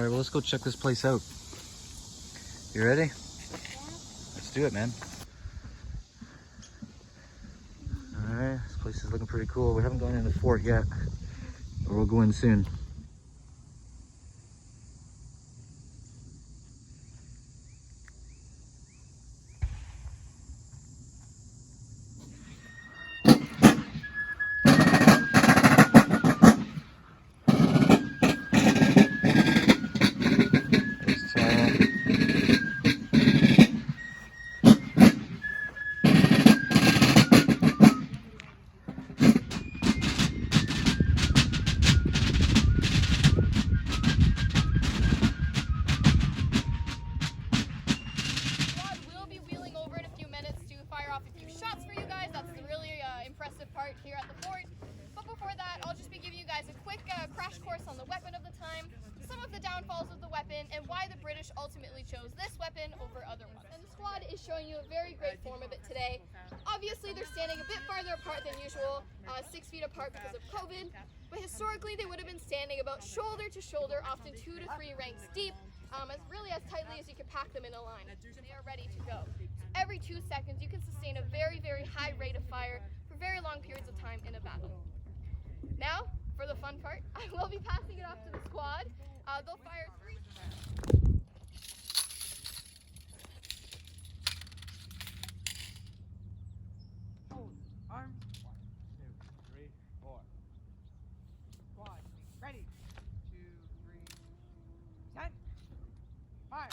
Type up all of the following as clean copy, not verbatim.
All right, well, let's go check this place out. You ready? Yeah. Let's do it, man. All right, this place is looking pretty cool. We haven't gone in the fort yet, but we'll go in soon. part here at the fort. But before that, I'll just be giving you guys a quick crash course on the weapon of the time, some of the downfalls of the weapon, and why the British ultimately chose this weapon over other weapons. And the squad is showing you a very great form of it today. Obviously, they're standing a bit farther apart than usual, 6 feet apart because of COVID, but historically they would have been standing about shoulder to shoulder, often 2 to 3 ranks deep, as tightly as you could pack them in a line. They are ready to go. Every 2 seconds, you can sustain a very, very high rate of fire for very long periods of time in a battle. Now, for the fun part, I will be passing it off to the squad. They'll fire 3. Hold, arms. 1, 2, 3, 4. Squad, ready. 2, 3, set. Fire.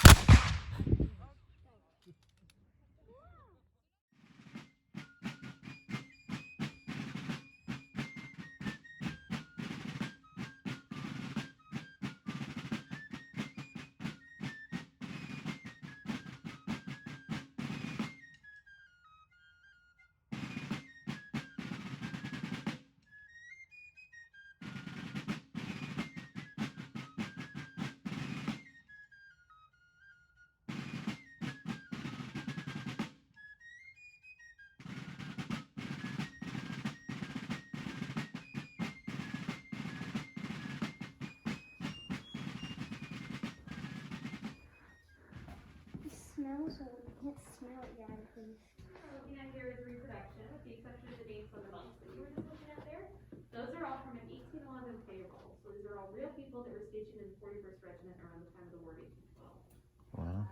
Smells, so we can't smell it yet, please. Looking at here is reproduction, with the exception of the dates on the monks that you were just looking at there. Those are all from an 1811 payroll. So these are all real people that were stationed in the 41st Regiment around the time of the war, 1812. Wow.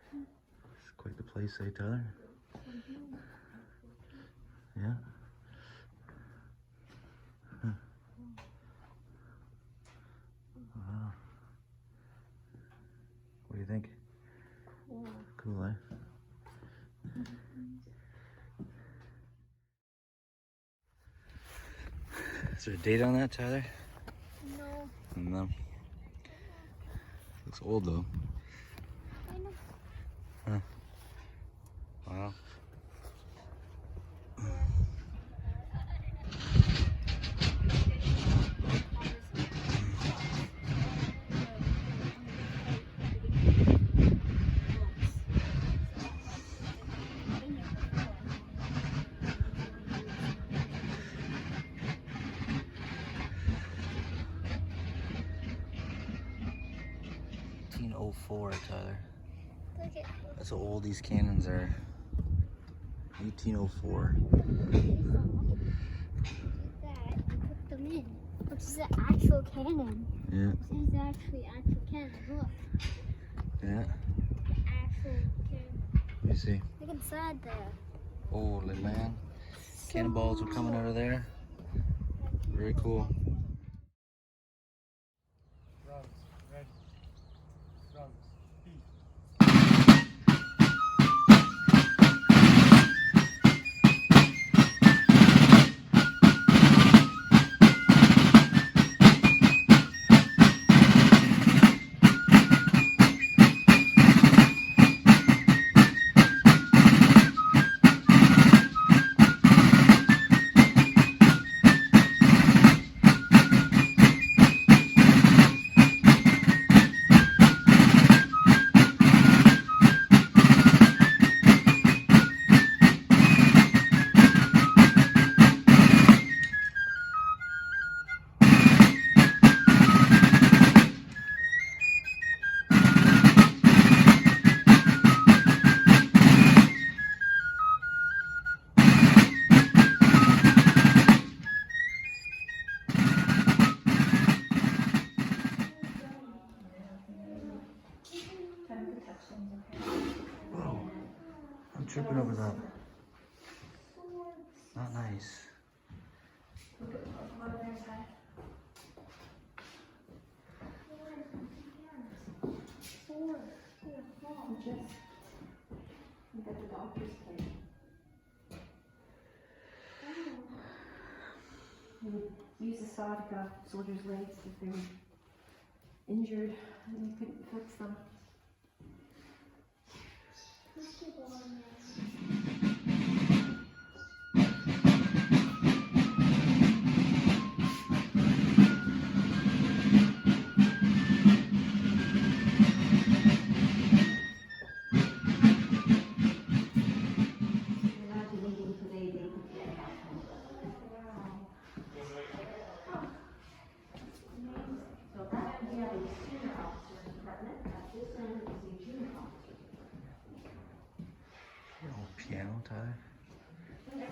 It's quite the place, eh, Tyler? Yeah. Wow. What do you think? Cool. Cool, eh? Is there a date on that, Tyler? No. No. Looks old though. I know. Huh. Wow. '04, Tyler. Look at That's how old these cannons are. 1804. that. You put them in. Which is the actual cannon. Yeah. This is actually actual cannon. Look. Yeah. The actual cannon. Let me see. Look inside there. Holy man. Cannonballs were coming out of there. Very cool. Drums, ready. Drums, beat. Not nice. They would use a saw to cut off soldiers' legs if they were injured and they couldn't fix them. Piano tie. But they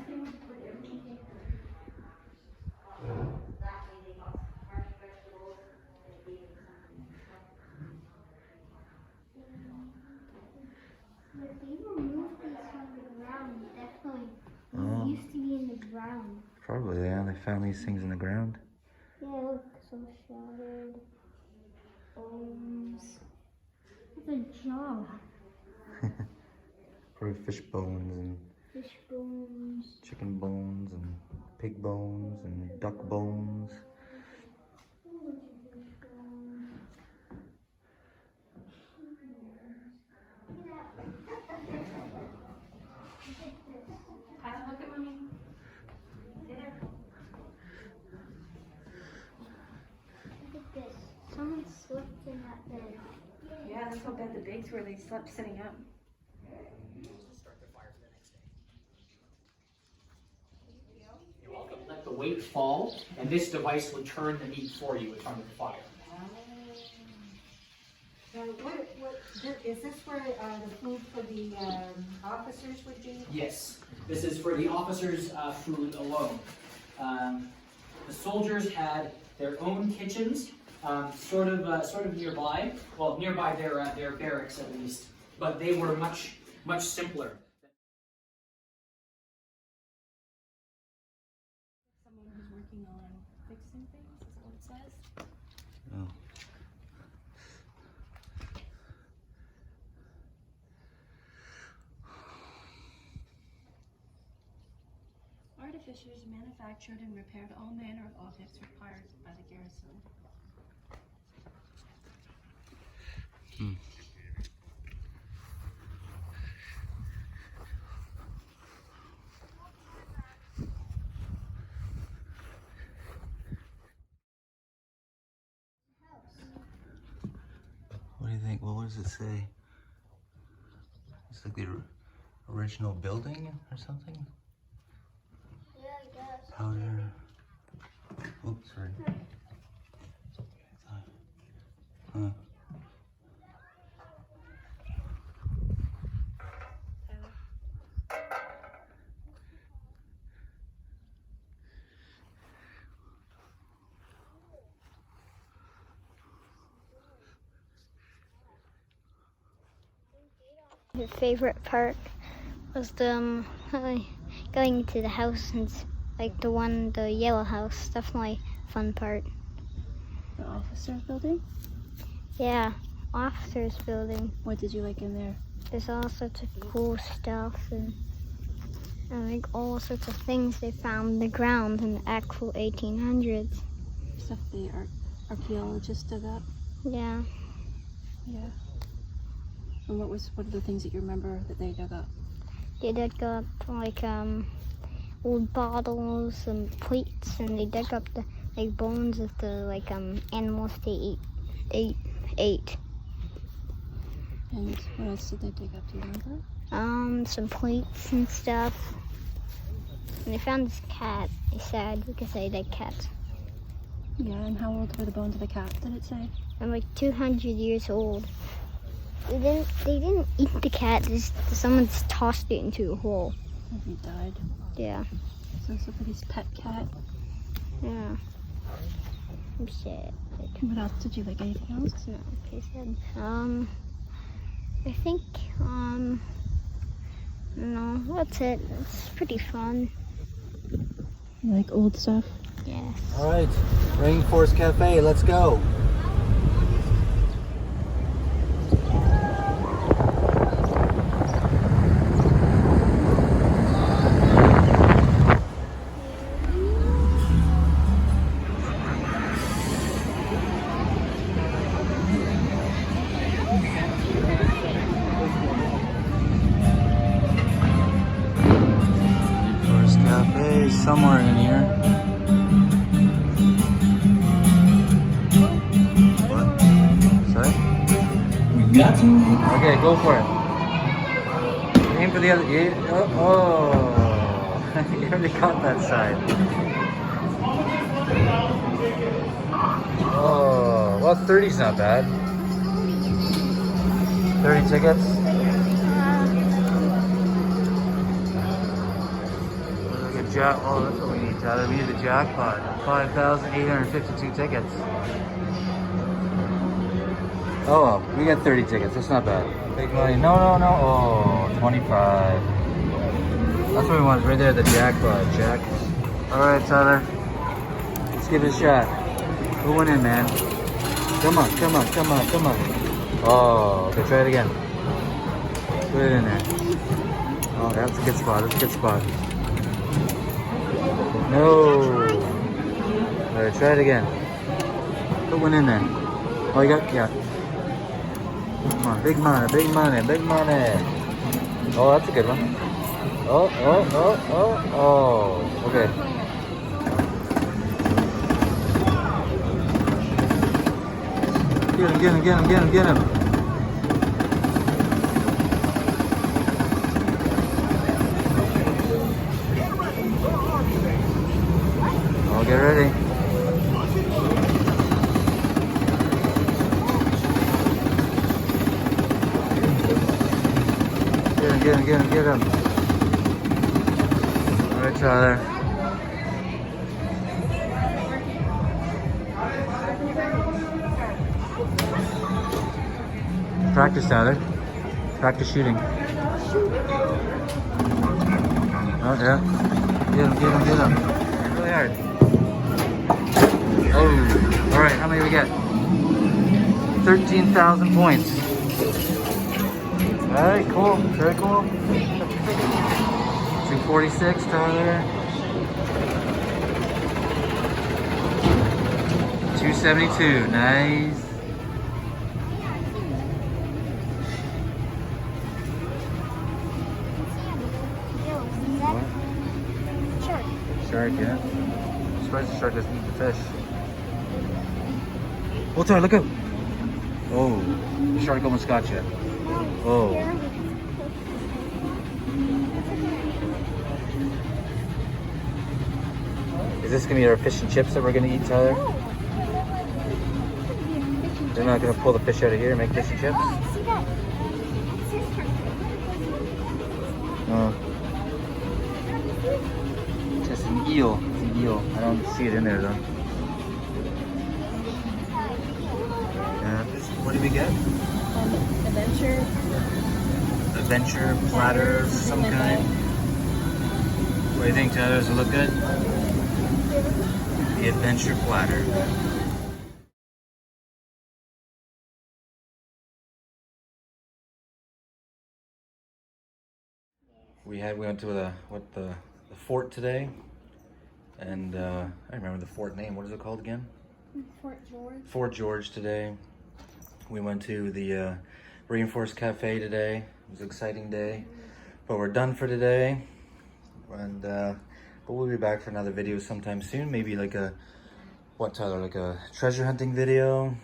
removed these from the ground, definitely. Oh. They used to be in the ground. Probably, yeah. They found these things in the ground. Yeah, look, so shattered. Bones. It's a jaw. Probably fish bones and Fish bones. chicken bones and pig bones and duck bones. Look at mommy. Look at this. Someone slept in that bed. Yeah, that's how bad the dates were. They slept sitting up. You're welcome. Let the weight fall, and this device will turn the meat for you in front of the fire. Now, is this where the food for the officers would be? Yes, this is for the officers' food alone. The soldiers had their own kitchens, sort of nearby. Well, nearby their barracks at least, but they were much simpler. Someone who's working on fixing things, is what it says. Oh. Artificers manufactured and repaired all manner of objects required by the garrison. What do you think? Well, what does it say? It's like the original building or something? Yeah, I guess. Powder. Oops, sorry. Huh. Her favorite part was the going to the house and like the yellow house. Definitely a fun part. The officers' building? Yeah, officers building. What did you like in there? There's all sorts of cool stuff and like all sorts of things they found in the ground in the actual 1800s. Stuff the archaeologists dug up? Yeah. Yeah. And what are the things that you remember that they dug up? They dug up like old bottles and plates, and they dug up the like bones of the animals they ate. And what else did they dig up? Do you remember? Some plates and stuff. And they found this cat. They said because they like cats. Yeah, and how old were the bones of the cat, did it say? I'm like 200 years old. They didn't eat the cat. Someone just tossed it into a hole. And he died. Yeah. So somebody's pet cat. Yeah. I'm sad. What else did you like? Anything else? No, okay, sad. I think no, that's it. It's pretty fun. You like old stuff? Yes. All right, Rainforest Cafe, let's go. Rainforest Cafe is somewhere in here. What? Sorry? Okay, go for it. Aim for the other. Oh, you already caught that side. Oh, well, 30's not bad. 30 tickets. Oh, that's what we need, Tyler. We need the jackpot. 5,852 tickets. Oh, well, we got 30 tickets. That's not bad. Big money. No. Oh, 25. That's what we want. Right there, the jackpot. Jack. All right, Tyler. Let's give it a shot. Who went in, man? Come on. Oh, okay. Try it again. Put it in there. Oh, that's a good spot. No. All right, try it again. Put one in there. Oh, you got, yeah. Come on, big money. Oh, that's a good one. Oh. Okay. Get him. Oh, get ready. Get him. All right, Tyler. Practice, Tyler. Practice shooting. Oh, yeah. Get him. Really hard. Oh, all right. How many we get? 13,000 points. All right, cool. Very cool. 246, Tyler. 272. Nice. Shark, yeah. I'm surprised the shark doesn't eat the fish. Oh, Tyler, look out. Oh, the shark almost got you. Oh. Is this gonna be our fish and chips that we're gonna eat, Tyler? They're not gonna pull the fish out of here and make fish and chips? Oh. Just an eel. It's an eel. I don't see it in there though. Yeah. What did we get? Adventure platter of some kind. What do you think, Tyler? Does it look good? The adventure platter. We went to the fort today, and I remember the fort name. What is it called again? Fort George. Fort George today. We went to the Rainforest Cafe today. It was an exciting day, but we're done for today. And but we'll be back for another video sometime soon. Maybe like a Tyler? Like a treasure hunting video,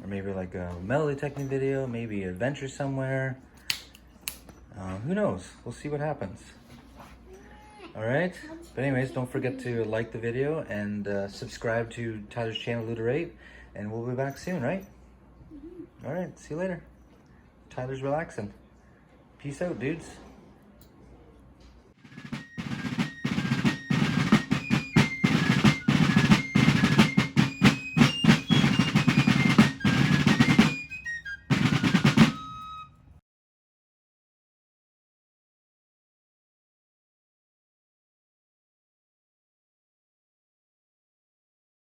or maybe like a metal detecting video. Maybe adventure somewhere. Who knows? We'll see what happens. All right. But anyways, don't forget to like the video and subscribe to Tyler's channel, Luderate, and we'll be back soon, right? All right. See you later. Tyler's relaxing. Peace out, dudes.